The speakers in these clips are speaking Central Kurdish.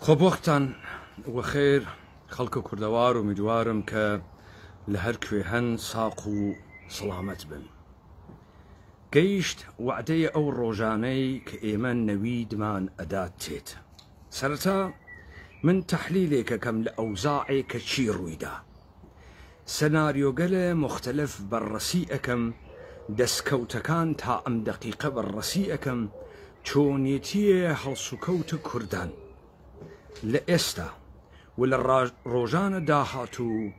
خب وقتان وخير خلق كردوار ومدوارم ك لهركوي هن ساقو سلامت بن قيشت وعدي او روجاني كإيمان نويد مان أدات تيت سرتا من تحليلك كم لأوزاعي كتشي رويدا سيناريو قلة مختلف بالرسيئكم دسكوتكان تا ام دقيقة بالرسيئكم چونيتيه هلسوكوت كردان لإستا ولا روجان داهاتو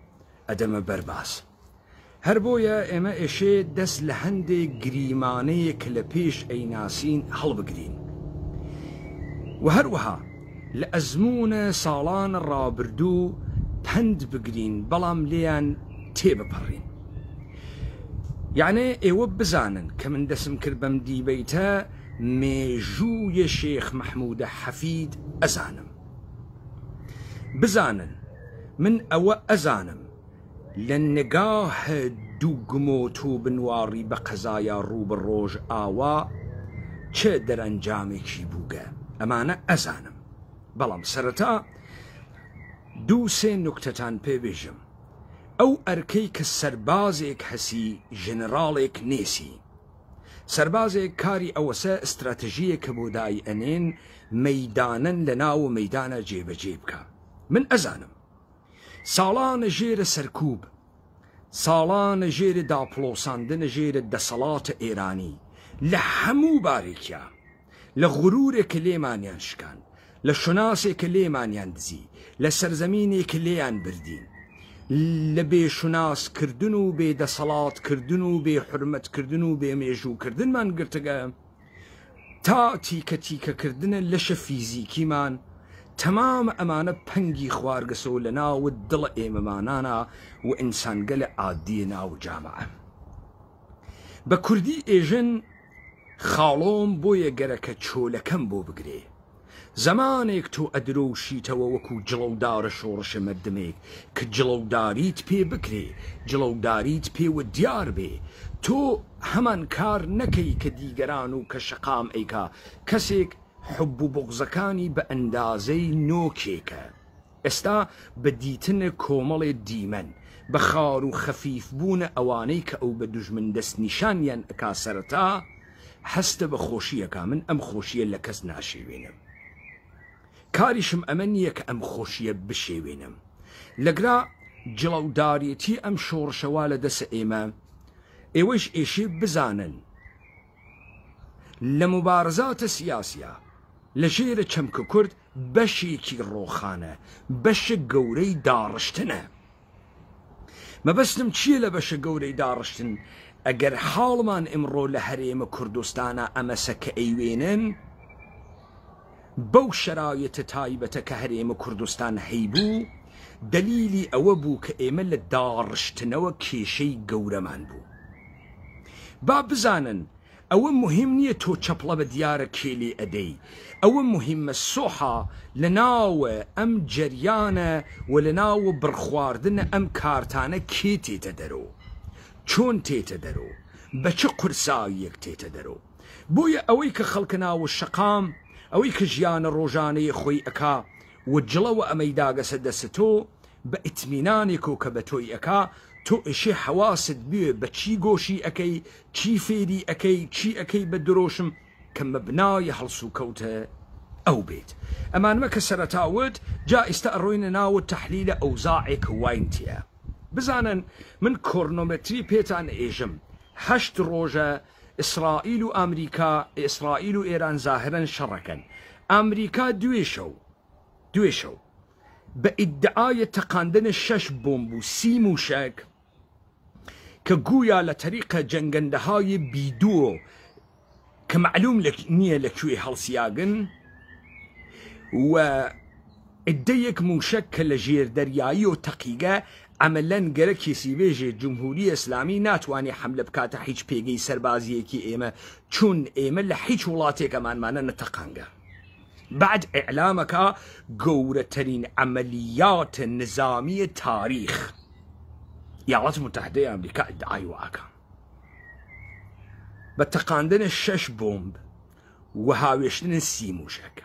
أدم برباس هربويا إما إشي دس لهندي قريماني كلبيش أي ناسين هلبقرين وهروها لأزمون صالان الرابردو تهند بقرين بلام ليان تيب برين يعني إيوب بزانن كمن دسم كربم دي بيتا ميجو يا شيخ محمود حفيد أزانم بزانن من أو أزانم لنقاه دوغموتو بنواري بقزايا روب الروج آوا چه در انجامي كي بوغا أمانا أزانم بلام سرتا دو سي نكتتان بيبيجم أو أركيك السربازيك حسي جنراليك نيسي سربازيك كاري أوسا استراتيجيك بوداي أنين ميدانا لناو ميدانا جيب جيبكا من أزانم سالان جير سركوب سالان جير دابلوساندن جير دسالات إيراني لحمو باريكيا لغرورك ليمانيان شكان لشناسك ليمانيان دزي لسرزمينك ليان بردين لبي شناس كردنو بي دسالات كردنو بي حرمت كردنو بي ميجو كردن من قرتقا تا تيكا كردن لش فيزيكي من تمام أمانة بنجي خوارقسو لنا والدل إيمانانا وإنسان قل عادينا وجامعة بكردي إيجن خالوم بويا قركة چولكم بو بقري زمانك تو أدروشي تو وكو جلو دار شورش مردميك كجلو داريت بي بكري جلو داريت بي وديار بي تو همان كار نكي كديگرانو كشقام ايكا كسيك حب بغزكاني بأندازي نوكيكا استا بديتن كومل ديمن بخارو خفيف بون اوانيك او بدجمن دس نشانيان اكاسرتا حست بخوشيكا من ام خوشية لكز ناشيوينم كاريشم امنيك ام خوشية بشيوينم لقرا جلو داريتي ام شورشوال دس ايما ايوش ايشي بزانن لمبارزات سياسية لجير چمك كرد بشيكي روخانة بش قوري دارشتنه ما بسلم چي لبش قوري دارشتن اگر حالمان امرو لحريم كردستانا امسك ايوينن بو شرايط تايبة كهريم كردستان هيبو دليلي اوبو كايمل دارشتنو كيشي قورمان بو باب بزانن او مهم نية تو چپلا بديار كيلي ادي او مهم السوحة لناو ام جريانة ولناو برخواردن ام كارتانة كي تيتدرو چون تيتدرو بچ قرسايك تيتدرو بويا اويك خلقناو الشقام اويك جيان الروجاني خوي اكا وجلو اميداغ سدستو باتمنانكو كبتوي اكا تو اشي حواسد بيه بچي غوشي اكي چي فيدي اكي چي اكي بدروشم كمبناي حلسو كوتا او بيت امان ما كسرتاود جا استقروين ناو التحليل اوزاعك واينتيا بزانن من كورنومتري بيتان ايجم 8 روجا اسرائيل وامريكا اسرائيل وايران ظاهرا شركا امريكا دويشو بادعاء تقاندن الشش بومبو سيموشك كقويا لطريقة جنگندهاي بيدو كمعلوم لك نية لكوي هالسياقن و اديك موشك لجير درياي وتقيقة عملا قرك يسيبيجي جمهورية اسلامي ناتواني حملة بكاتا حيج بيجي سربازيكي ايما چون ايما لحيج ولاتي كمان مانا نتقانقه بعد اعلامك قورترين عمليات نظامية تاريخ الولايات المتحدة امريكا ادعاي واكا بتقاندن الشش بومب وهاويشتن السيموشك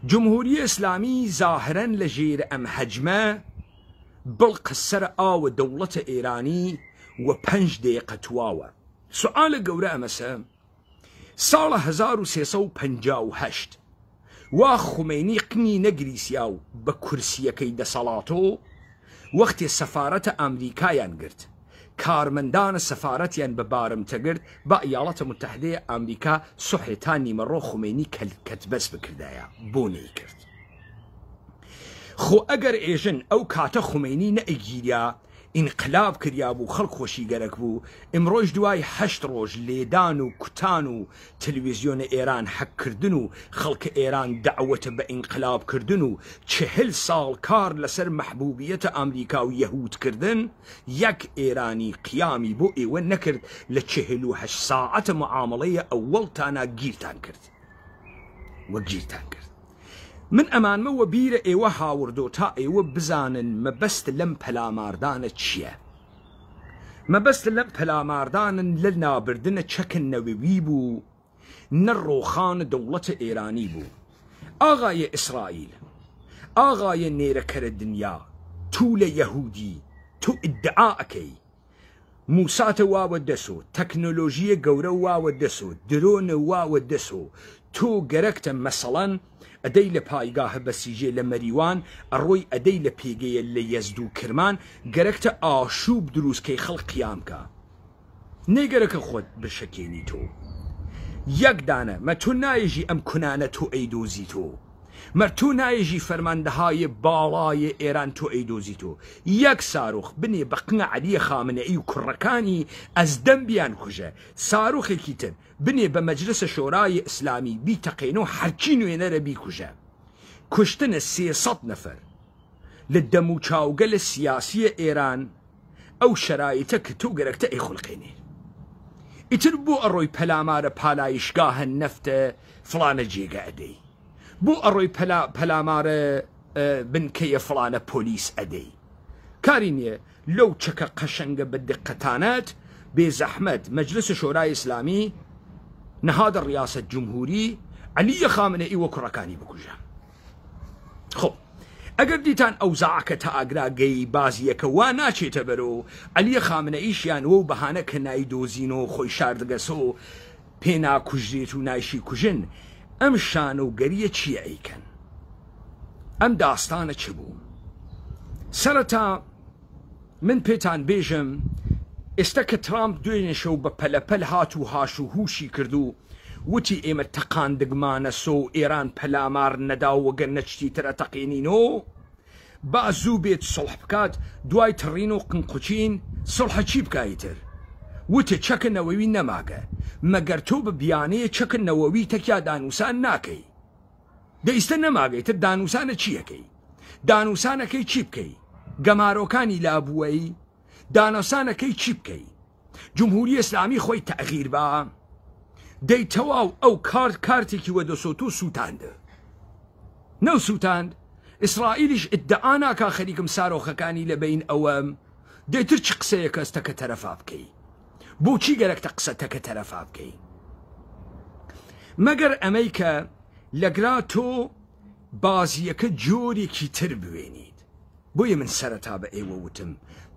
جمهوری ئیسلامی زاهرەن لە ژێر ئەم هەجمە بڵقە سەر ئاوە دەوڵەتە ئێرانی و 5 دقیقە تواوە. سوالە گەورە ئەمەسە ساڵە 1358 وا خومینی قنی نەگریسیا و بە کورسیەکەی دەسەڵاتۆ وەختێ سەفارەتە ئەمریکایان گرت کارمەندانە سەفارەتیان بە بارمتە گرت بە ئیاڵەتە متحدەیە ئەمریکا سوحێتا نیمەڕۆ خومینی کەتبەس بکردایە بۆ نەی کرد. خۆ ئەگەر ئێژن ئەو کاتە خومینی نەئەگیریا ئینقلاب کریا بوو خەڵک خۆشی گەرەک بوو ئمڕۆژ دوای 8 ڕۆژ لێدان و کوتان و تەلەڤیزیۆنە ئێران حەککردن و خەڵکە ئێران دەعوەتە بە ئینقلابکردن و 40 ساڵ کار لەسەر مەحبوبیەتە ئەمریکا و یەهودکردن یەک ئێرانی قیامی بۆ ئێوە نەکرد لە 48 ساعەتە معامەڵەیە ئەوەڵتانە گیرتان کرد وە گیرتان کرد. من ئەمانمەوە بیرە ئێوە هاوردۆ تا ئێوە بزانن مەبەست لەم پەلاماردانە چییە. مەبەست لەم پەلاماردانن لە نابردنە چەکنەوەوی بوو نەڕۆخانە دەوڵەتە ئێرانی بوو. ئاغایە ئیسرائیل ئاغایە نێرەکەرە دنیا تو لە یەهودی تو ئیدعا ئەکەی موساتە واوە دەسۆ تەکنۆلۆژیە گەورە واوە دەسۆ درۆنە واوە دەسۆ تۆ گەرەکتە مەسەڵەن ئەدەی لە پایگاهە بەسیژێ لە مەریوان ئەڕۆی ئەدەی لە پێگەیە لە یەزد و کرمان گەرەکتە ئاشوب دروستکەی خەڵق قیامکە نێگەرەکە خۆت بشەکێنی تۆ یەک دانە مە تۆ نایژی ئەم کونانە تۆ ئەیدۆزی تۆ مەر تۆ نایژی فەرماندەهای باڵایە ئێران تۆ ئەیدۆزی تۆ یەک ساروخ بنێ بە قنە عەلیە خامنەئی و کوڕەکانی ئەزدەم بیان کوژە ساروخێکی تر بنێ بە مەجلسە شۆرای ئیسلامی بیتەقێنە و هەرچی نوێنەرە بیکوژە کوشتنە 300 نەفەر لە دەم و چاوگە لە سیاسیە ئێران ئەو شەرایطە کە تۆ گەرەکتە ئەیخولقێنێ ئیتر بۆ ئەڕۆی پەلامارە پالایشگاهە نەفتە فڵانە جێگە ئەدەی بۆ ئەڕۆی پەلامارە بنکەیە فڵانە پۆلیس ئەدەی کاری نییە لەو چەکە قەشەنگە بە دقەتانەت بێ زەحمەت مەجلسە شۆرای ئیسلامی نەهادە ڕیاسەت جمهوری عەلیە خامنەئی وە کوڕەکانی بکوژە. خۆ ئەگەر دیتان ئەو زاعکە تا ئاگراگەی بازیەکە وا ناچێتە بەرەوە عەلیە خامنەئیشیان وە و بەهانە کە نایدۆزینەوە خۆی شاردگەسە و پێ ناکوژێت و نایشی کوژن ئەم شانە و گەریە چییە ئەیکەن؟ ئەم داستانە چ بوو؟ سەرەتا من پێتان بێژم ئێستا کە ترامپ دوێنێشەو بە پەلەپەل هات و هاش و هوشی کرد و وتی ئێمە تەقاندگمانە سۆ و ئێران پەلامار نەدا وەگەر نەچتی ترە تەقێنینەوە با زوو بێت سڵح بکات دوای تڕین و قنقوچین سڵحە چی بکایتر وتە چەکە نەوەوی نەماگە مەگەر تۆ بە بیانەیە چەکە نەوەوی تەکیا دانووسان ناکەی دەئیستە نەماگەیتر دانووسانە چیەکەی دانووسانەکەی چی بکەی گەمارۆکانی لابووەی دانووسانەکەی چی بکەی جمهوری ئیسلامی خۆی تەغییر بە دەی تەواو ئەو کارتێکی وەدەسۆت و سووتاندە نەو سووتاند ئیسرائیلیش ئیدعا ناکا خەریکم سارۆخەکانی لە بین ئەوەم دەیتر چ قسەیە کەستەکە تەرەفا بکەی بۆچی گەرەکتە قسەتەکە تەرەفا بکەی مەگەر ئەمەی کە لەگرا تۆ بازیەکە جۆرێکی تر بوێنیت بۆیە من سەرەتا بە ئێوە وتم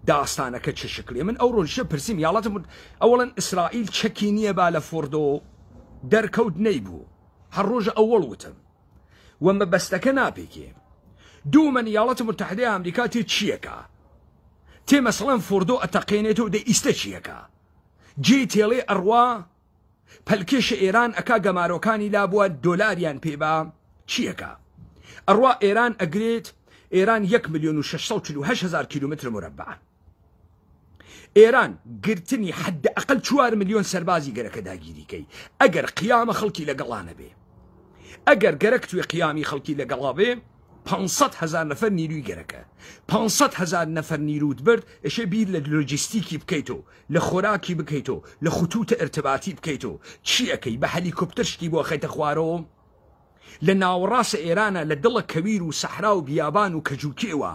داستانەکە چه شکلێ من ئەو ڕۆژە پرسیم یاڵەتم ئەوڵەن ئیسرائیل چەکی نییە با لە فۆردۆ دەرکەوت نەیبوو هەر ڕۆژە ئەوەڵ وتم و مەبەستەکە ناپێکێ دوو من یاڵەتە متحدەی ئەمریکا تێ چیەکە تێ مەسەڵەن فۆردۆ ئەتەقێنێتەوە دەی ئیستە چیەکە جێ تێڵێ ئەڕوا پەلکێشە ئێران ئەکا گەمارۆکانی لابووە دۆلاریان پێبا چیەکە ئەڕوا ئێران ئەگرێت ئێران 1,648,000 کیلومتر مربع ئێران گرتنی حد ئەقل 4 ملیۆن سەربازی گەرەکە داگیریکەی ئەگەر قیامە خەڵکی لەگەڵانە بێ ئەگەر گەرەک توێ قیامی خەڵکی لەگەڵا بێ 500,000 نەفەر نیروی گەرەکە 500,000 نەفەر نیرود برد ئەشێ بیر لە لۆجیستیکی بکەیتەوە لە خۆراکی بکەیتەوە لە خوتوتە ئرتباتی بکەیتەوە چی ئەەکەی بە هەلیکۆپتەر شتی بۆ خەیتە خوارەوە لە ناوەڕاستە ئێرانە لە دڵە کەویر و سەحرا و بیابان و کەجووکێوە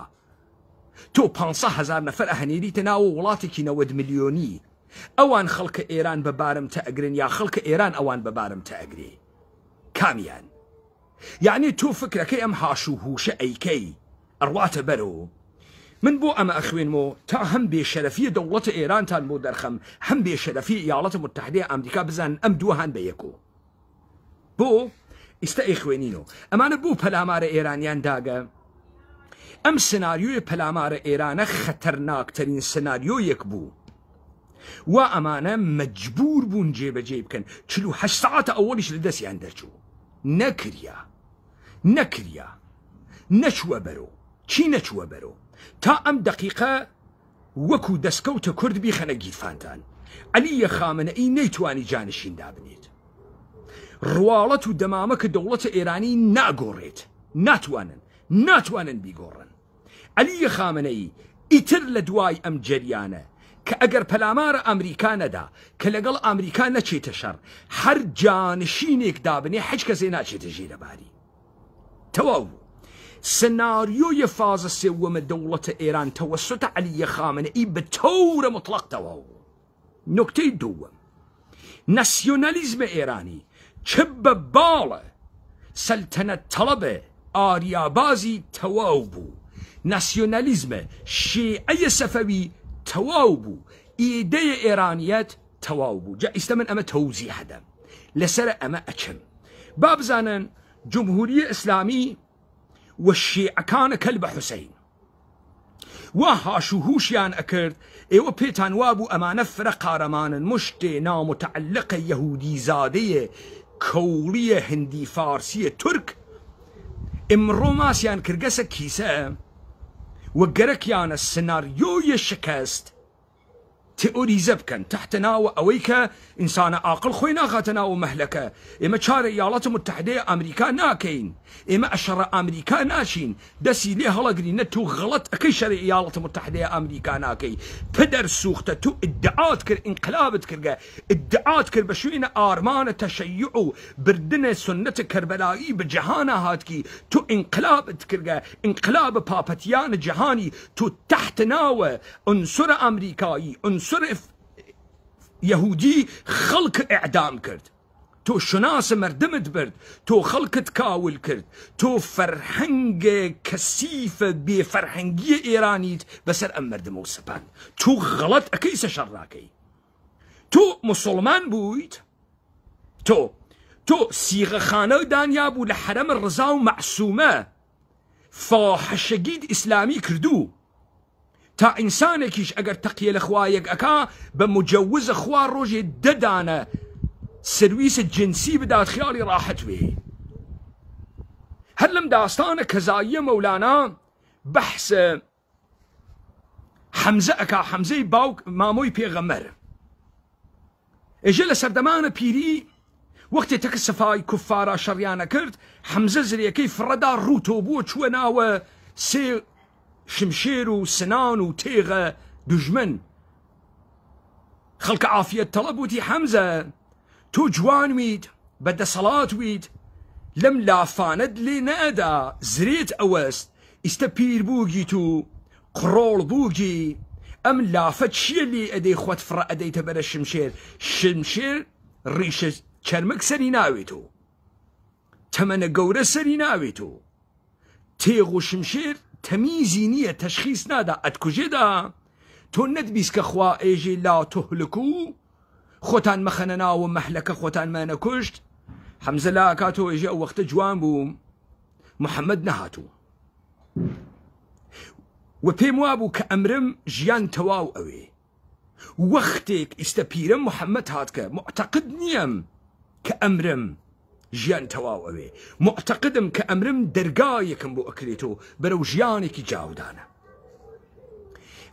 تۆ 500,000 نەفەر ئەهەنێریتە ناوە وڵاتێکی 90 ملیۆنی ئەوان خەڵکە ئێران بە بارمتە ئەگرن یا خەڵکە ئێران ئەوان بە بارمتە ئەگرێ کامیان يعني تو فكرك ام هاشو هوش ايكي اروات برو من بو اما اخوينمو تا هم بشرفيه دولة ايران تان بو درخم هم بشرفيه ايالات متحدة امريكا بزن ام دوهان بيكو بو استا اخوينينو اما انا بو پلامار ايرانيان داغا ام سناريو پلامار ايران خطرناك ترين سناريو يكبو و امانه مجبور بون جيب كن 48 ساعات اولش لدسي اندرجو نكريا نشوى برو چی نشوى برو تا ام دقيقة وكو دسكوت كرد بيخنا جيفانتان علي خامنئي نيتواني جانشين دابنيت روالة دمامك دولة ايراني ناقوريت ناتوانن بيقورن علي خامنئي اتر لدواي ام جريانه كأجر پلامار أمريكا ندا كلقل أمريكا نچيت شر هر جانشينك دابني حج كسي ناچيت جير باري تواو سيناريو يفاز سوم دولة إيران توسط علي خامنئي بتور مطلق تواو نكتة دوم ناسيوناليزم إيراني چب باله سلطنة طلبه آريابازي تواوبو ناسيوناليزم شيعي صفوي تواوبو ايدي ايرانيات تواوبو جا استمن اما توزيع هذا لسر اما اچم باب زانن جمهورية اسلامي والشيعة كان كلب حسين وهاشو هوشيان اكرد ايو بيتان وابو اما نفر قارمان مشتي نامتعلق يهودي زادية كولية هندي فارسية ترك امرو ماسيان كرقسة كيسة وقرك يانا السيناريو يشكست تئوريزة بكن تحت ناو اويكا انسان عاقل خوينا غاتناو مهلكة اما چار ايالات متحدة امريكا ناكين اما اشر امريكا ناشين دسي ليه هلاقرين تو غلط اكي شر ايالات متحدة امريكا ناكي پدر سوخته تو ادعات كر انقلابت كرگا ادعات كر بشوين ارمان تشيعو بردن سنة كربلائي بجهانا هاتكي تو انقلابت كرگا انقلاب بابتيان جهاني تو تحت ناو انصر امريكاي انصر يهودي خلق اعدام كرد تو شناس مردمت برد تو خلق تكاول كرد تو فرهنگ كسيف بفرهنگي ايرانيت بسر ام مردمو سبان تو غلط اكيس شراكي تو مسلمان بويت تو سيغ خانه دانيا بو لحرم الرضا ومعصومه فاحشگيد اسلامي كردو تا انسانكيش اگر تقيل اخوايك اكا بمجوز اخوار روجي ددانا سرويس الجنسي بدات خيالي راحت به هلم داستانا كزاية مولانا بحث حمزة اكا حمزة باوك ماموي بيغمر اجل سردمان بيري وقت تكسفاي كفارا شريانا كرد حمزة زريا كيف ردا روتو بو چوناو سي شمشير وسنان وتيغة دجمن خلق عافية طلبوتي حمزة تو جوان ويد بدا صلاة ويد لم لافاند لي نادا زريت اوست استبير بوجي تو قرول بوجي ام لافت شي اللي ادي خوات فرا ادي تبر الشمشير ريشه چرمك سريناويتو تمن قورة سريناويتو تيغو شمشير تميزي نية تشخيص نادا اتكجدا تو ندبيس كخوا ايجي لا تهلكو خوتان مخننا ومحلكة خوتان ما نكشت حمزة لا كاتو ايجي او وقت جوان بو محمد نهاتو وبيموابو كأمرم جيان تواو اوي وقتك استبيرم محمد هاتك معتقد نيم كأمرم جيان تواو اوي معتقدم كأمرم درقايكم بو اكريتو برو جيانك جاودانا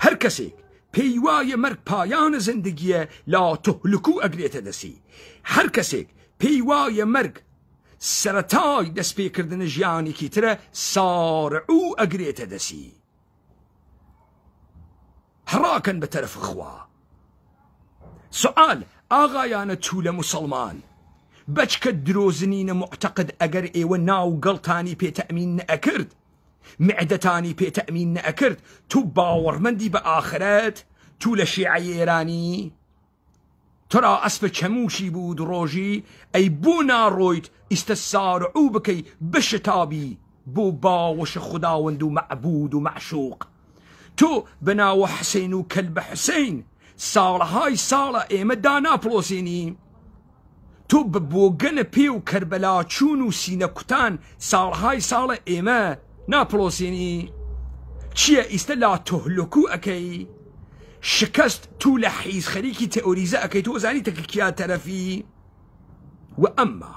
هر كسيك پيواي مرق پایان زندگيه لا تهلكو اگريت دسي هر كسيك پيواي مرق سرتاي دس بيكردن جياني كي ترى سارعو اگريت دسي حراكا بترف اخوا سؤال آغايانا تولى مسلمان بچك دروزنين معتقد اگر ايوه ناو قلطاني بي تأمين اكرد معدتاني بي تأمين اكرد تو باور مندي بآخرات تو لشيعي ايراني ترى أسب چموشی بود ڕۆژی ئەی بۆ ناڕۆیت ئیستەسارعوو بکەی بشتابی بۆ باوەشە خوداوەند و مەعبود و مەعشوق تۆ بەناوە حسین و کەلبە حسین ساڵەهای ساڵە ئێمە داناپڵۆسێنی تۆ بە بۆگەنە پێ و کەربەلا چوون و سینە کوتان ساڵهای ساڵە ئێمە ناپڵۆسێنی چییە ئیستە لا تۆهلۆکو ئەەکەی شکست تو لە حیز خەریکی تئۆریزە ئەەکەی تۆ زانی تەکەکیا تەرەفی و ئەمما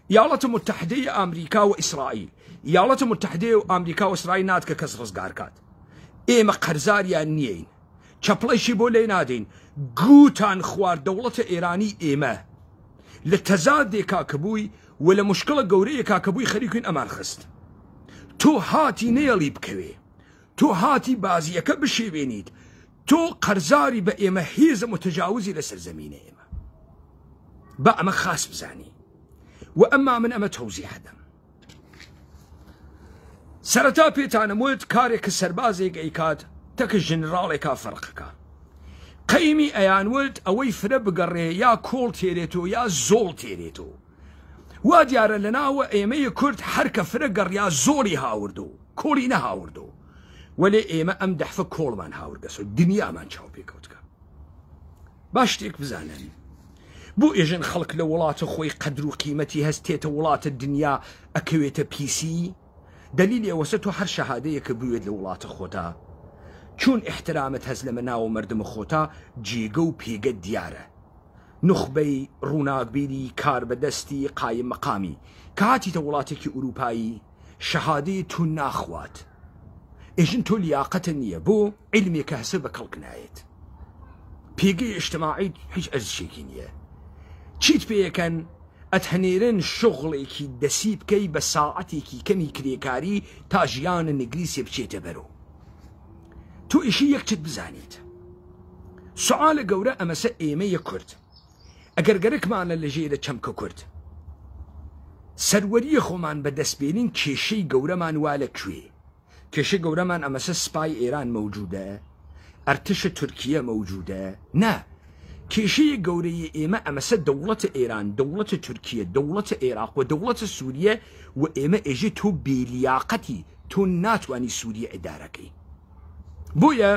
ایالات متحدەی ئەمریکا و ئیسرائیل ایالات متحدەی و ئەمریکا و ئیسرائیل ناتکە کەس ڕزگار کات ئێمە قەرزاریان نییەین چەپڵەیشی بۆ لێ نادەین گوتان خوارد دەوڵەتە ئێرانی ئێمە لە تەزادێکا کە بووی و لە مشکڵە گەورەیەکا کە بووی خەریکوین ئەمان خست تۆ هاتی نێڵی بکەوێ تۆ هاتی بازیەکە بشێوێنیت تۆ قەرزاری بە ئێمە هێزە متەجاوزی لەسەر زەمینە ئێمە بە ئەمە خاس بزانی و ئەمما من ئەمە تەوزیح دەم سەرەتا پێتانم وت کارێک کە سەربازێک ئەیکات تەکە ژنراڵێکا فەرقەکە قەیمی ئەیانوت ئەوەی فرە بگەڕێ یا کۆڵ تێرێتەوە یا زۆڵ تێرێتەوە وا دیارە لە ناوە ئێمەی کورد هەرکە فرە گەڕیا زۆری هاوردۆ کۆڵی نەهاوردۆ وەلێ ئێمە ئەم دەحفە کۆڵمان هاوردەسەوە دنیامان چاو پێکەوتکە باش شتێک بزانن بۆ ئێژن خەڵک لە وڵاتە خۆی قەدر و قیمەتی هەستێتە وڵاتە دنیا ئەکەوێتە پیسی دلیل ئێوەسە تۆ هەر شەهادەیەکە بوێت لە وڵاتە خۆتا چون احترامت هەز لە مەناوە مردم خۆتا جێگە و پێگە دیارە نخبەی ڕووناکبیری کار بەدەستی قایم مەقامی کە هاتیتە وڵاتێکی ئوروپایی شەهادەی تو ناخوات ئێژن تۆ لیاقەتە نییە بۆ عیلمێکە هەسە بە کەڵک نایێت پێگەی ئیجتیماعیت هیچ ئەرزشێکی نییە چیت پێیەکەن ئەتهەنێرن شغڵێکی دەسی بکەی بە ساعەتێکی کەمی کرێکاری تا ژیانە نگریسێ بچێتە بەرەو تۆ ئیشی یەکچت بزانیت سوالە گەورە ئەمەسە ئێمەیە کورد ئەگەر گەرەکمانە لە ژێرە چەمکە کورد سەروەریە خۆمان بەدەستبێنین کێشەی گەورەمان وا لەکوێ کێشەی گەورەمان ئەمەسە سپای ئێران مەوجودە ئەرتشە تورکیە مەوجودە نا کێشەیە گەورەی ئێمە ئەمەسە دەوڵەتە ئێران دەوڵەتە تورکیە دەوڵەتە عێراق و دەوڵەتە سووریە و ئێمە ئێژێ تۆ بێلیاقەتی تۆ ناتوانی سووریە ئیدارەکەی بۆیە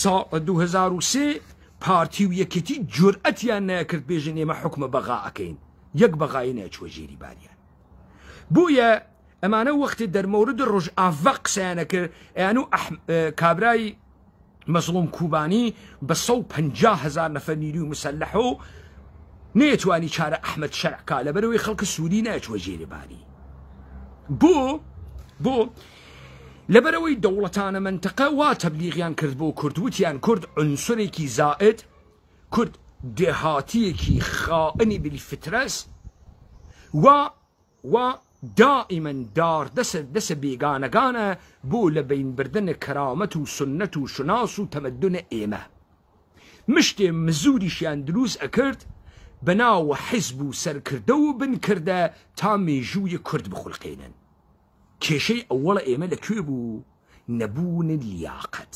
ساڵ 2003 پارتی و یەکێتی جورئەتیان نەکرد بێژن ئێمە حکومە بەغا ئەکەین یەک بەغایی نەچوە ژێری باریان بۆیە ئەمانە وەختی دەرمەورد ڕۆژ ئاڤە قسەیانە کرد ئەیان و کابرای مەزڵوم کوبانی بە 150,000 نەفەر نیروی مسلح و نەیەتوانی چارە ئەحمەد شەرعکا لەبەرەوەی خەڵکە سووری نەچوە ژێری باری بۆ لەبەرەوەی دەوڵەتانە منتەقە وا تەبلیغیان کرد بۆ کوردوتیان کورد عنسرێکی زائد کورد دێهاتیەکی خائنی بالفترەس و دائما دار دەسە بێگانەگانە بۆ لە بینبردنە کەرامەت و سنەت و شناس و تەمەدونە ئێمە مشتێ مزوریشیان دروست ئەکرد بەناوە حیزب و سەرکردە و بنکردە تا مێژووی کورد بخولقێنن کێشەی ئەوەڵە ئێمە لەکوێ بوو نەبوون لیاقەت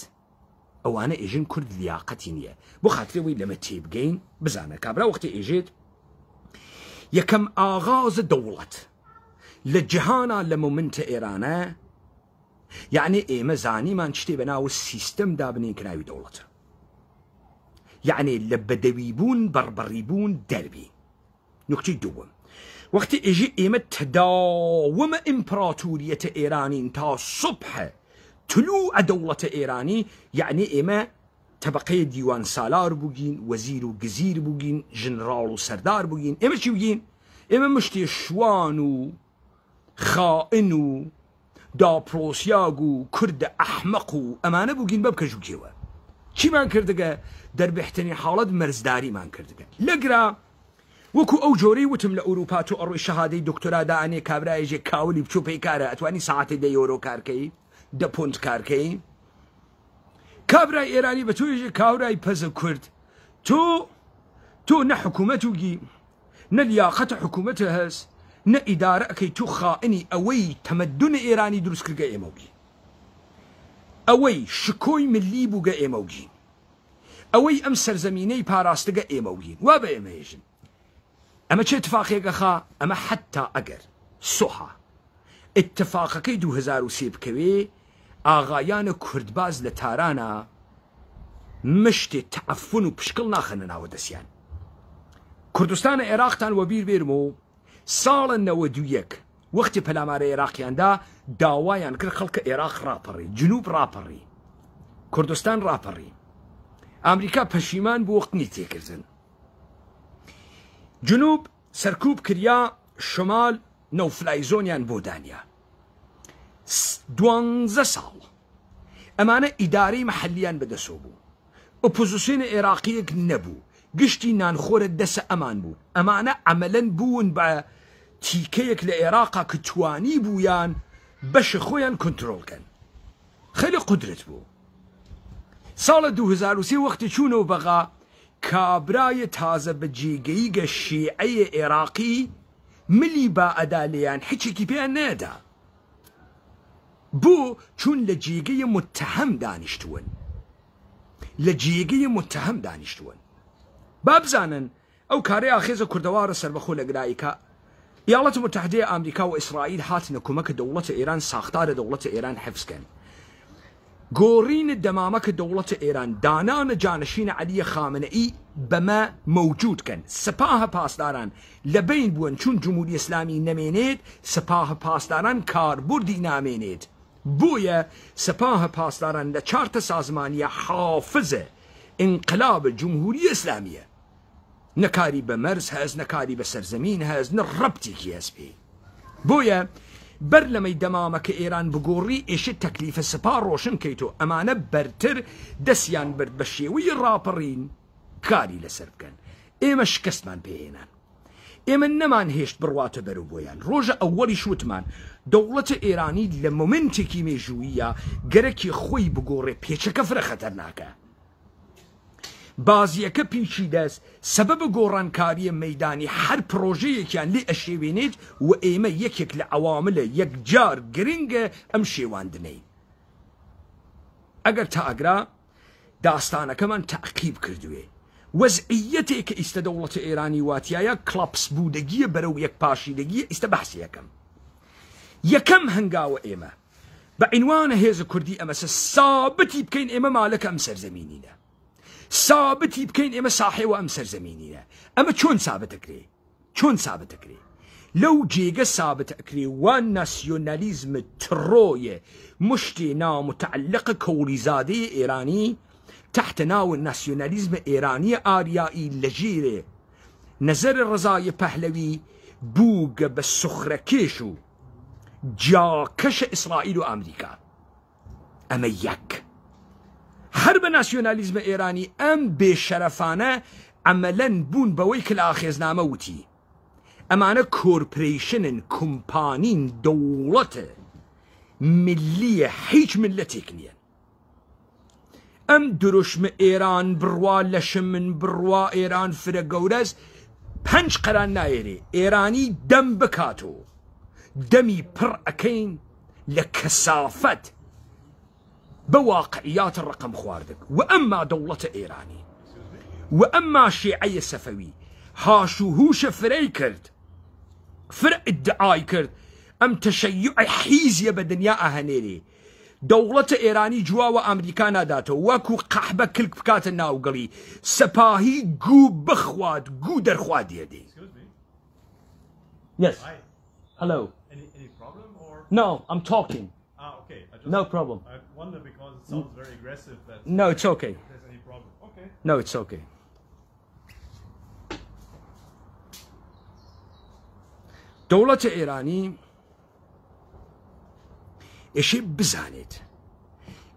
ئەوانە ئێژن کورد لیاقەتی نییە بۆ خاترەوەی لەمە تێبگەین بزانە کابرا وەختی ئێژێت یەکەم ئاغازە دەوڵەت لە جیهانە لە مومنتە ئێرانە یعنی ئێمە زانیمان شتێ بەناو سیستەم دابنێنکراوی دەوڵەتە یعنی لە بەدەوی بوون بەڕبەڕی بوون دەربی نکتەی دووەم وەختی ئێژێ ئێمە تەداومە ئیمپراتوریەتە ئێرانین تا سوبحە تلوع دەوڵەتە ئێرانی یعنی ئێمە طبقەیە دیوان سالار بووگین وەزیر و گزیر بووگین ژنراڵ و سەردار بووگین ئێمە چی بووگین ئێمە مشتێ شوان و خائن و داپرۆسیاگ و کورد ئەحمەق و ئەمانە بووگین بە بکەژوکێوە چیمان کردگە دەربەحتەرین حاڵەت مەرزداریمان کردگە لەگرا وەکو ئەو جۆرەی وتم لە ئەوروپا تۆ ئەڕۆی شەهادەی دکتۆرا دائانێ کابرایەژێ کاولی بچوو پێیکارە ئەتوانی ساعتی 10 یۆرۆ کارکەی 10 پۆند کارکەی کابرای ئێرانی بە تۆیژێ کاورای پەزە کورد تۆ نە حکوومەت وگی نە لیاقەتە حکوومەتە هەست نە ئیدارە ئەەکەی تۆ خائنی ئەوەی تەمەدونە ئێرانی دروستکردگە ئێمەوگی ئەوەی شکۆی ملی بووگە ئێمەوگی ئەوەی ئەم سەرزەمینەی پاراستگە ئێمە وین وا بە ئێمەێژن ئەمە چه اتفاقێکەخا ئەمە حتا ئەگەر سوحا اتفاقەکەی 2023 بکەوێ ئاغایانە کوردباز لە تارانە مشتێ تعفن و پشکڵ ناخەنە ناوە دەستیان کوردستانە عێراقتان وەبیر بێرم و ساڵە 91 وەختی پەلامارە عێراقیاندا داوایان کرد خەڵکە عێراق ڕاپەڕی جنوب ڕاپەڕی کوردستان ڕاپەڕی ئەمریکا پەشیمان بوو وەقنی تێکردن جنوب سەرکوب کریا شمال نەوفلای زۆنیان بۆ دانیا 12 ساڵ ئەمانە ئیدارەی مەحەلیان بەدەسۆ بوو ئۆپۆزیسیۆنە عێراقیەک نەبوو گشتی نانخۆرە دەسە ئەمان بوون ئەمانە عەمەلەن بوون بە تیکەیەک لە عێراقا کە توانی بوویان بەشە خۆیان کۆنترۆڵکەن خەلی قودرت بوو ساڵە 2023 وەختی چوونەوە بەغا کابرایە تازە بە جێگەیگە شیعەیە عێراقی ملی با ئەدا لێیان هیچێکی پێیان نەدا بۆ چون لە جێگەی متهم دانیشتوون لە جێگەی متهم دانیشتوون با بزانن ئەو کارەی ئاخێزە کوردەوارە سەربەخۆ لە گرایکە ئیاڵەتی متحدەی ئەمریکا و ئیسرائیل هاتنە کۆمەکە دەوڵەتە ئێران ساختارە دەوڵەتە ئێران حفزکەن گۆڕینە دەمامەکە دەوڵەتە ئێران دانانە جانشینە عەلیە خامنەئی بەمە موجودکەن سپاهە پاسداران لە بین بوون چون جمهوری ئیسلامی نەمێنێت سپاهە پاسداران کاربوردی نامێنێت بۆیە سپاهە پاسداران لە چارتە سازمانیە حافزە انقلاب جمهوری ئیسلامیە نەکاری بە مەرز هەز نەکاری بە سەرزەمین هەز نە ڕەبتێکی هەز پێی بۆیە بەر لەمەی دەمامەکە ئێران بگۆڕی ئێشە تەکلیفە سپا ڕۆشن کەیتۆ ئەمانە بەرتر دەستیان برد بە شێوەی ڕاپەڕین کاری لەسەر بکەن ئێمە شکستمان پێهێنان ئێمە نەمان هێشت بڕواتە بەرەو بۆیان ڕۆژە ئەوەڵی شوتمان دەوڵەتە ئێرانی لە مۆمنتێکی مێژوویە گەرەکی خۆی بگۆڕێ پێچەکە فرە خەتەرناکە بازیەکە پیچی دەست سەبەبە گۆڕانکاریە مەیدانی هەر پرۆژەیەکیان لێ ئەشێوێنێت و ئێمە یەکێک لە عەواملە یەکجار گرنگە ئەم شێواندنەی ئەگەر تا ئەگرا داستانەکەمان تەعقیب کردوێ وەزعیەتێک کە ئیستە دەوڵەتە ئێرانی واتیایە کڵاپس بوودەگیە بەرەو یەکپاشیدەگیە ئیستە بەحسیەکەم یەکەم هەنگاوە ئێمە بە عنوانە هێزە کوردی ئەمەسە سابتی بکەین ئێمە مالەکە ئەم سەرزەمینینە سابتی بکەین ئێمە ساحێوە ئەم سەرزەمینینە ئەمە چۆن سابتەکرێ چۆن سابتەکرێ لەو جێگە سابتەکرێ وان ناسیۆنالیزم تڕۆیە مشتێ نامتعلقە کەوریزادەی ئێرانی تحت ناو ناسیۆنالیزم ئێرانیە ئاریایی لەژێرێ نەزەر ڕزای پەهلەوی بووگە بە سوخرەکێش و جاکەشە ئیسرائیل و ئەمریکا ئەمە یەک هەر بە ناسیۆنالیزمە ئێرانی ئەم بێشەرەفانە ئەمەلەن بوون بەوەی کە لە ئاخێزنامە وتی ئەمانە کۆرپۆرەیشنن کومپانین دەوڵەتە ملیە هیچ ملەتێک نییە ئەم دروشمە ئێران بڕوا لەشم من بڕوا ئێران فرە گەورەز 5 قەران نایێرێ ئێرانی دەم بکاتۆ دەمی پڕ ئەکەین لە کەسافەت بواقعيات الرقم خواردك وأما دولة إيراني وأما شيعية سفوي هاشو هوش فري كرد فرق ادعاي كرد أم تشيع حيزية بدنيا أهنيري دولة إيراني جوا أمريكانا داتو واكو قحبة كلك بكات الناوغلي سپاهي قو بخواد قو درخواد يدي. Yes. Hi. Hello. Any problem or? No, I'm talking. Okay. No problem. I wonder because it sounds very aggressive. That no, it's okay. If there's any problem. Okay. No, it's okay. دولة إيراني إشي بزانت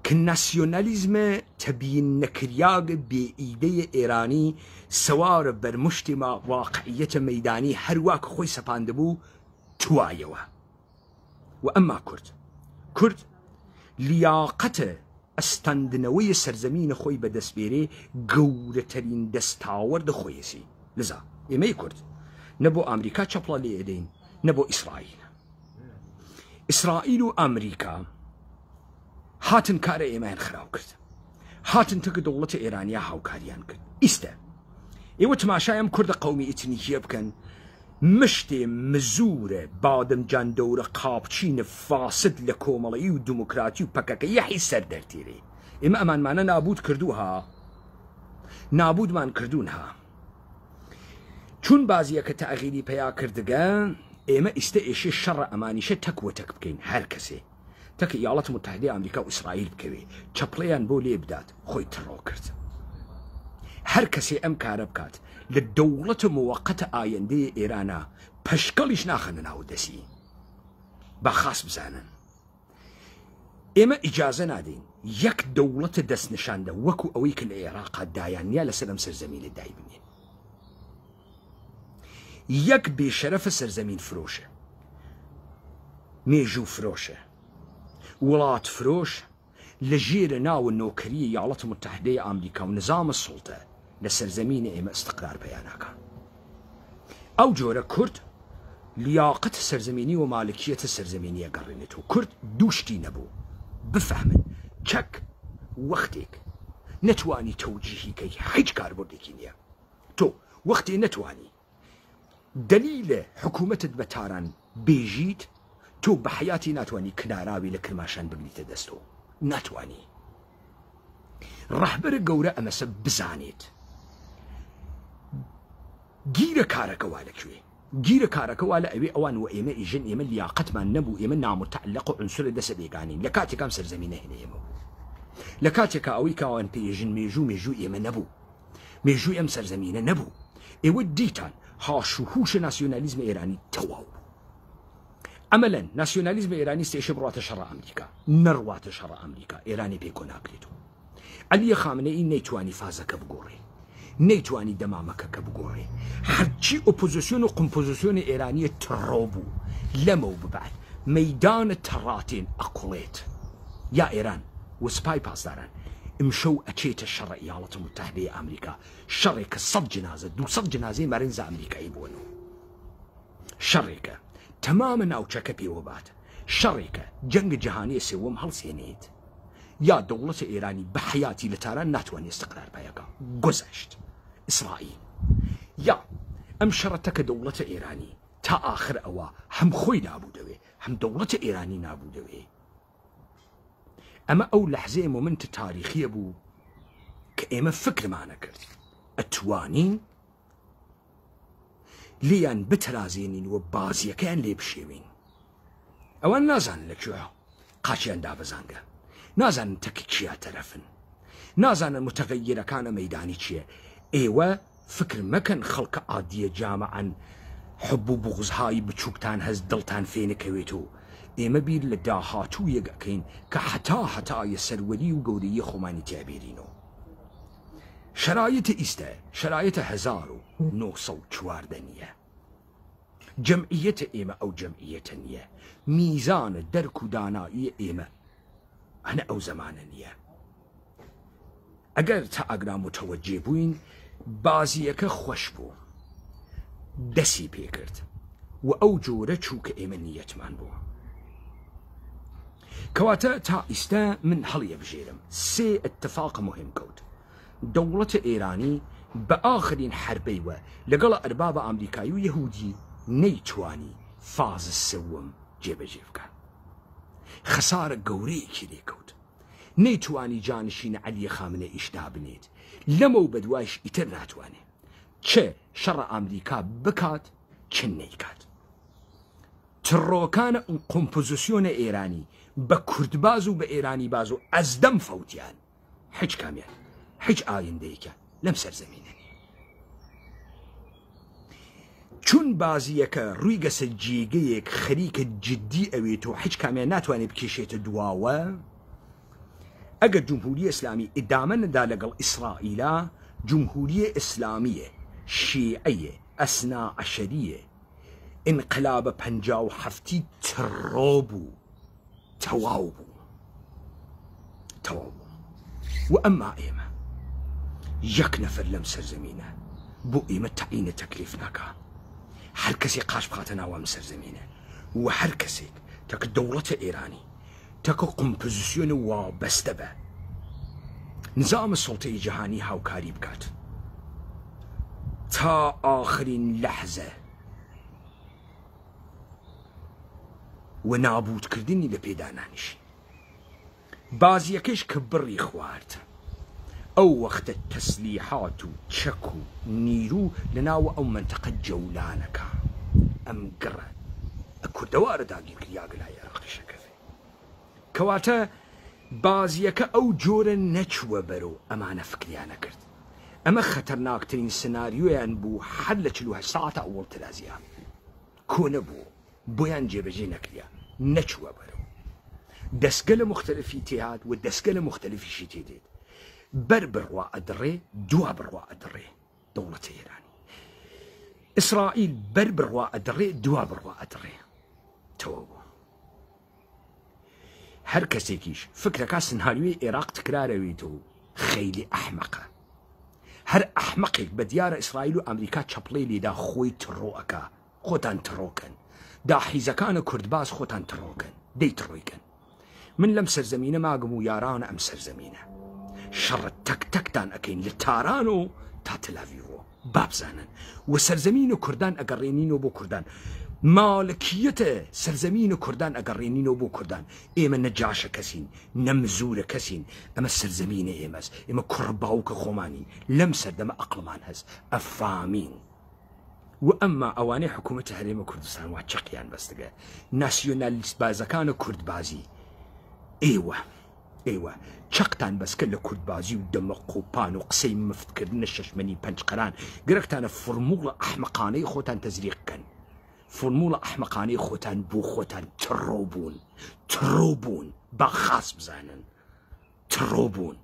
كالناسيوناليزم تبين نكرياغ بإيدي إيراني سوار برمجتمع واقعية ميداني هرواك خوي سباندبو توايوا وأما كرد لیاقەتە ئەستاندنەوەی سەرزەمینە خۆی بەدەستبێرێ گەورەترین دەستاوەردە خۆیەسی لەزا ئێمەی کورد نەبۆ ئەمریکا چەپڵە لێ ئەدەین نەبۆ ئیسرائیل ئیسرائیل و ئەمریکا هاتن کارە ئێمەیان خراو کرد هاتن تەکە دەوڵەتە ئێرانیا هاوکاریان کرد ئیستە ئێوە تماشایەم کوردە قەومی ئیتنیکیە بکەن مشتێ مزورە بادەمجان دەورە قاپچینە فاسد لە کۆمەڵەیی و دموکراتی و پەکەکە یەحی سەر دەرتێرێ ئێمە ئەمانمانە نابود کردووها نابودمان کردوونها چون بازیەکە تەغییری پیا کردگە ئێمە ئیستە ئێشێ شەڕە ئەمانیشە تەکوەتەک بکەین هەر کەسێ تەکە ئیاڵەت متحدەی ئەمریکا و ئیسرائیل بکەوێ چەپڵەیان بۆ لێ بدات خۆی تڕۆ کرد هەر کەسێ ئەم کارە بکات لە دەوڵەتە موەقەتە ئایندەیە ئێرانە پەشکەڵیش ناخەنە ناو دەسی با خاس بزانن ئێمە ئیجازە نادەین یەک دەوڵەتە دەستنشاندە وەکو ئەوەی کە لە عێراقا دایانیا لەسەر ئەم سەرزەمینە دای بنێن یەک بێشەرەفە سەرزەمین فرۆشە مێژوو فرۆشە وڵات فرۆش لە ژێرە ناوە نۆکەریە یاڵەتە متحدەی ئەمریکا و نظامە سوڵتە لە سەرزەمینە ئێمە استقرار پەیاناکە ئەو جۆرە کورد لیاقەت سەرزەمینی و مالکیەتە سەرزەمینیە گەڕێنێت و کورد دووشتی نەبوو بفەهمن چەک وەختێک نەتوانی تەوجیهیکەی هیچ کاربردێکی نییە تۆ وەختێ نەتوانی دلیلە حکوومەتت بە تاران بێژیت تۆ بە حیاتی ناتوانانی کناراوی لە کرماشان بگریتە دەستۆ ناتوانی ڕەحبەرە گەورە ئەمەسە بزانێت گیرە کارەکەوا لەکوێ گیرە کارەکەوا لە ئەوێ ئەوان و ئێمە ئیژن ئێمە لیاقەتمان نەبوو ئێمە نامتەعلق و عنسورە دەسە بێگانین لە کاتێکام سەرزەمینە هێنە ئێمە لە کاتێکا ئەوەی کاوان پێژن مێژوو ئێمە نەبوو مێژووی ئەم سەرزەمینە نەبوو ئێوە دیتان هاش و هوش ناسیۆنالیزمە ئێرانی تەواو ئەمەلەن ناسیۆنالیزمە ئێرانی ستێشە بڕاتە شەڕە ئەمریکا نەڕواتە شەڕە ئەمریکا ئێرانی پێکۆ ناکرێتەوە عەلیە خامنەئی نەیتوانی فازەکە بگۆڕێ نەیتوانی دەمامەکەکە بگۆڕێ هەرچی ئۆپۆزیسیۆن و قمپۆزیسیۆنی ئێرانیە تڕۆ بوو لەمە و ببات مەیدانە تەڕاتێن ئەقوڵێت یا ئێران و سپای پاسداران ئمشەو ئەچێتە شەڕە ئیاڵەتە متحدەی ئەمریکا شەڕێکە 100 جنازە 200 جنازەی مەرەنزە ئەمریکایی بوونەوە شەڕێکە تەمامە ناوچەکە پێوە بات شەڕێکە جەنگە جەهانیە سێوەم هەڵسێنێت یا دەوڵەتە ئێرانی بە حیاتی لە تاران ناتوانێت استقرار پایەکە گۆزەشت ئیسرائیل یا ئەم شەڕەتەکە دەوڵەتە ئێرانی تا ئاخر ئەوە هەم خۆی نابوودەوێ هەم دەوڵەتە ئێرانی نابوودەوێ ئەمە ئەو لەحزەیە مۆمنتە تاریخیە بوو کە ئێمە فکرمانە کرد ئەتوانین لیان بترازێنین و بازیەکەیان لێ بشێوین ئەوان نازانن لەکوێ قاچیان دابەزانگە نازانن تەکی چیا تەرەفن نازانن متغەیرەکانە مەیدانی چییە ئێوە فکر مەکەن خەڵکە عادیە جامعەن حب و بغزهای بچووکتان هەست دڵتان فێنەکەوێت و ئێمە بیر لە داهاتوو یەکەکەین کە هەتایە سەروەری و گەورەیی خۆمانی تیابێرینەوە شرایطە ئیستە شرایطە 1940 نییە جەمعیەتە ئێمە ئەو جەمعیەتە نییە میزانە دەرک و دانایی ئێمە هەنە ئەو زەمانە نییە ئەگەر تا ئاگرا متەوەجێ بووین بازیەکە خۆش بوو دەسی پێکرد و ئەو جۆرە چووکە ئێمە نیەتمان بووە کەواتە تا ئیستا من هەڵیە بژێرم 3 اتفاق مهم کەوت دەوڵەتە ئێرانی بە ئاخرین حربەیوە لەگەڵ ئەربابە ئەمریکایی و یەهودی نەیتوانی فاز سەوەم جێبەجێ بکە خەسارە گەورەیەکی لێکەوت نەیتوانی جانشینە عەلیە خامنە ئیشدا بنێت لەمە و بەدوایش ئیتر ناتوانێت چه شەڕە ئەمریکا بکات چ نەیکات تڕۆکانە قۆمپۆزیسیۆنە ئێرانی بە کوردباز و بە ئێرانی باز و ئەزدەم فەوتیان هیچ کامیان هیچ ئایندەیەکە لەم سەرزەمینە نیە چون بازیەکە ڕووی گەسە جێگەیەک خەریکە جددی ئەوێت و هیچ کامیان ناتوانێت بکێشێتە دواوە ئەگەر جمهوریە ئیسلامی ئیدامە نەدا لەگەڵ ئیسرائیلا جمهوریە ئیسلامیە شیعەیە ئەسنا عەشەریە انقلابە 57 تڕۆ بوو تەواو بوو و ئەمما ئێمە یەک نەفەر لەم سەرزەمینە بۆ ئێمە تەعینە تەکلیف ناکا هەر کەسێک قاش بخاتە ناو ئەم سەرزەمینە و هەر کەسێک تەکە دەوڵەتە ئێرانی تەکە قۆمپۆزیسیۆنە وابەستە بە نظام سڵتەی جیهانی هاوکاری بکات تا ئاخرین لەحزە و نابودکردنی لە پێدانانیشی. بازیەکەش کە بڕی خوارد ئەو وەختە تەسلیحات و چەک و نیرو لە ناوە ئەو منتەقە جەولانەکە ئەم گڕە کوردەوارە داگیرکریا گەلای عێراقیشەکەفێ کەواتە بازیەکە ئەو جۆرە نەچووە بەرەو ئەمانە فکریانە کرد. ئەمە خەتەرناکترین سناریۆیان بوو هەر لە 48 ساعتە ئەوڵ ترازیان کۆنە بوو بۆیان جێبەجێ نەکریا نەچووە بەرەو دەستگە لە مختلفی تێهات و دەستگە لە مختلفیشی تێدێت بەر بڕوا ئەدڕێ دوا بڕوا ئەدڕێ دەوڵەتە ئێرانی ئیسرائیل بەر بڕوا ئەدڕێ دوا بڕوا ئەدڕێ تەواو بوو. هەر کەسێکیش فکرەکە سناریۆی عێراق تکرارەوێت و خەیلی ئەحمەقە. هەر ئەحمەقێک بە دیارە ئیسرائیل و ئەمریکا چەپڵەی لێدا خۆی تڕۆەکە خۆتان تڕۆکەن داحیزەکانە کوردباز خۆتان تڕۆکەن دەی تڕۆیکەن. من لەم سەرزەمینە ماگم و یارانە ئەم سەرزەمینە شەڕە تەک تەکتان ئەکەین لە تاران و تا تەلاڤیڤۆ بابزانن و سەرزەمینە کوردان ئەگەڕێنینەوە بۆ کوردان مالکیەتە سەرزەمینە کوردان ئەگەڕێنینەوە بۆ کوردان. ئێمە نەجاشە کەسین نەمزورە کەسین ئەمە سەرزەمینە ئێمەس ئێمە کوڕباوکە خۆمانین لەم سەردەمە ئەقڵمان هەست ئەفامین. و ئەمما ئەوانەی حکوومەتی هەرێمە کوردستان وا چەقیان بەستگە ناسیۆنالیست بازەکانە کوردبازی ئێوە چەقتان بەسکە لە کوردبازی و دەمە قوپان و قسەی مفتکردنە شەشمەنی پەنجقەران گرەکتانە فۆرموڵە ئەحمەقانەی خۆتان تەزریق بکەن فۆرموڵە ئەحمەقانەی خۆتان بۆ خۆتان تڕۆ بوون با خاس بزانن تڕۆ بوون.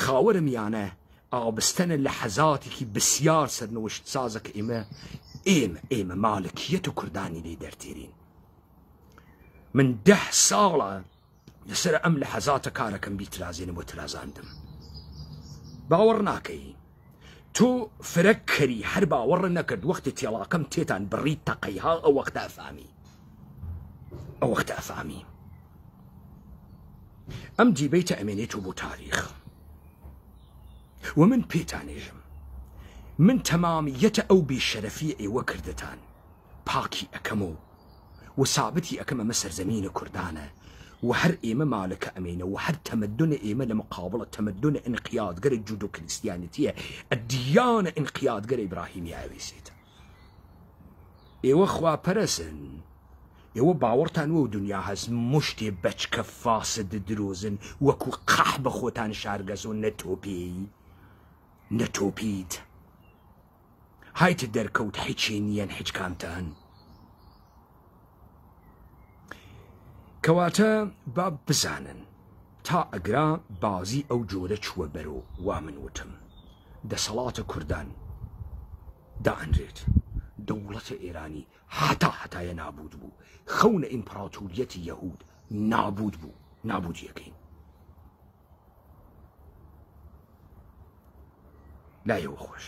خاوەرم یانە ئابستەنە لە حەزاتێکی بسیار سەرنەوەشت سازە کە ئێمە مالکیەت و کوردانی لێ دەرتێرین. من 10 ساڵە لەسەر ئەم لە حەزاتە کارەکەم بیترازێنم و ترازاندم. باوەڕ ناکەی تۆ فرەک کەری هەر باوەڕ نەکرد وەختی تێڵاکەم تێتان بڕی تەقەیها ئەو وەختە ئەفامی ئەم دیبەیتە ئەمێنێت و بۆ تاریخ و من پێتانێژم من تەمامیەتە ئەو بێشەرەفی ئێوە کردتان پاکی ئەەکەم و سابتی ئەەکەم ئەمە سەرزەمینە کوردانە و هەر ئێمە مالەکە ئەمێنە و هەر تەمەدونە ئێمە لە مقابڵە تەمەدونە ئینقیادگەرە جودۆ کریستیانەتیە ئەدیانە ئینقیادگەرە ئیبراهیمی ئاوێسێتە. ئێوە خواپەرەسن ئێوە باوەڕتان وە و دنیا هەست مشتێ بەچکە فاسد درۆزن وەکو قەح بە خۆتان شارگەز و نەتۆپیت هایتە دەرکەوت هیچی نیەن هیچ کامتان. کەواتە با بزانن تا ئەگرا بازی ئەو جۆرە چووە بەرەو وا من وتم دەسەڵاتە کوردان دائەنرێت دەوڵەتە ئێرانی هەتایە نابود بوو خەونە ئیمپراتۆریەتی یەهود نابود بوو نابودیەکەین لایەوە خۆش.